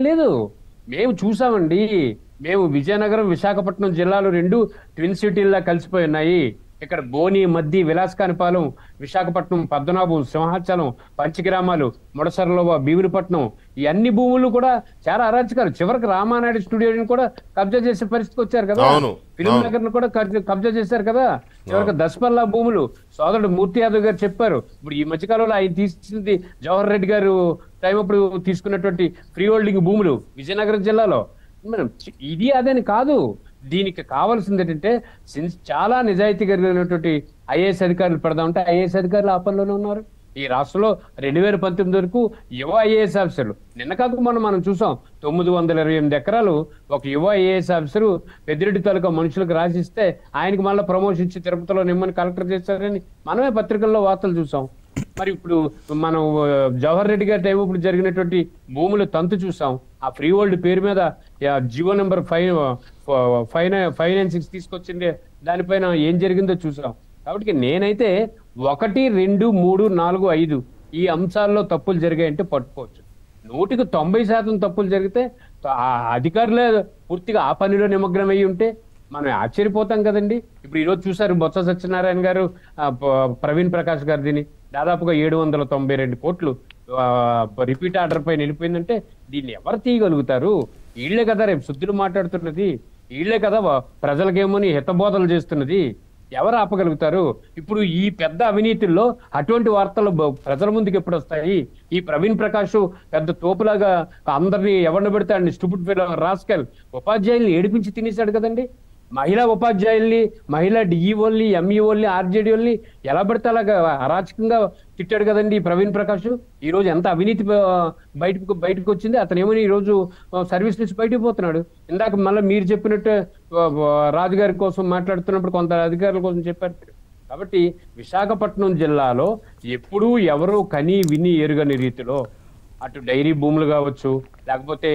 లేదు. మేము చూసామండి. మేము విజయనగరం, విశాఖపట్నం జిల్లాలు 2 ట్విన్ సిటీల్లా కలిసిపోయి ఉన్నాయి. ఇక్కడ బోని, మద్ది, విలాసకానిపాలెం, విశాఖపట్నం, పద్మనాభం, సింహాచలం, పంచగ్రామాలు, ముడసర్ల, భీమునిపట్నం ఈ అన్ని భూములు కూడా చాలా అరాచకాలు. చివరికి రామానాయుడు స్టూడియోని కూడా కబ్జా చేసే పరిస్థితికి వచ్చారు కదా. అవును ఫిలిం అవును నగర్ కూడా కబ్జా చేశారు కదా. చివరికి దసపల్లా భూములు సోదరుడు మూర్తి యాదవ్ గారు చెప్పారు. ఇప్పుడు ఈ మధ్యకాలంలో ఆయన తీసుకుంది జవహర్ రెడ్డి గారు టైం అప్పుడు తీసుకున్నటువంటి ఫ్రీ హోల్డింగ్ భూములు విజయనగరం జిల్లాలో. మనం ఇది అదని కాదు. దీనికి కావాల్సింది ఏంటంటే చాలా నిజాయితీ కలిగినటువంటి ఐఏఎస్ అధికారులు పెడదామంటే ఐఏఎస్ అధికారులు ఆ పనిలోనే ఉన్నారు. ఈ రాష్ట్రంలో 2019 వరకు యువ ఐఏఎస్ ఆఫీసర్లు, నిన్న కాక మనం చూసాం 928 ఎకరాలు ఒక యువ ఐఏఎస్ ఆఫీసరు పెద్దిరెడ్డి తాలూకా మనుషులకు రాసిస్తే ఆయనకి మళ్ళీ ప్రమోషన్ ఇచ్చి తిరుపతిలో నిమ్మని కలెక్టర్ చేస్తారని మనమే పత్రికల్లో వార్తలు చూసాం. మరి ఇప్పుడు మనం జవహర్ రెడ్డి గారి టైం ఇప్పుడు జరిగినటువంటి భూములు తంతు చూసాం. ఆ ఫ్రీ హోల్డ్ పేరు మీద జియో నెంబర్ 596 తీసుకొచ్చింది, దానిపైన ఏం జరిగిందో చూసాం. కాబట్టి నేనైతే 1, 2, 3, 4, 5 ఈ అంశాల్లో తప్పులు జరిగాయంటే పట్టుకోవచ్చు. 100% తప్పులు జరిగితే ఆ అధికారులే పూర్తిగా ఆ పనిలో నిమగ్నం అయ్యి ఉంటే మనం ఆశ్చర్యపోతాం కదండి. ఇప్పుడు ఈరోజు చూసారు బొత్స సత్యనారాయణ గారు, ప్రవీణ్ ప్రకాష్ గారు దీన్ని దాదాపుగా 792 కోట్లు రిపీట్ ఆర్డర్ పైన వెళ్ళిపోయిందంటే దీన్ని ఎవరు తీయగలుగుతారు? వీళ్లే కదా రేపు శుద్ధులు మాట్లాడుతున్నది, వీళ్లే కదా ప్రజలకేమోని హితబోధలు చేస్తున్నది. ఎవరు ఆపగలుగుతారు? ఇప్పుడు ఈ పెద్ద అవినీతుల్లో అటువంటి వార్తలు ప్రజల ముందుకు ఎప్పుడు వస్తాయి? ఈ ప్రవీణ్ ప్రకాష్ పెద్ద తోపులాగా అందరినీ ఎవరిని పెడితే అన్ని స్టూపిడ్ రాస్కెల్ ఉపాధ్యాయుల్ని ఏడిపించి తినేశాడు కదండి. మహిళా ఉపాధ్యాయుల్ని, మహిళా డిఈఓల్ని, ఎంఈఓల్ని, ఆర్జేడీఓల్ని ఎలా పడితే అలాగా అరాచకంగా తిట్టాడు కదండి ఈ ప్రవీణ్ ప్రకాష్. ఈ రోజు ఎంత అవినీతి బయటకు వచ్చింది. అతను ఏమని ఈ రోజు సర్వీస్ నుంచి బయటకు పోతున్నాడు. ఇందాక మళ్ళీ మీరు చెప్పినట్టు రాజుగారి కోసం మాట్లాడుతున్నప్పుడు కొంత అధికారుల కోసం చెప్పారు. కాబట్టి విశాఖపట్నం జిల్లాలో ఎప్పుడూ ఎవరో కని విని ఎరుగని రీతిలో అటు డైరీ భూములు కావచ్చు, లేకపోతే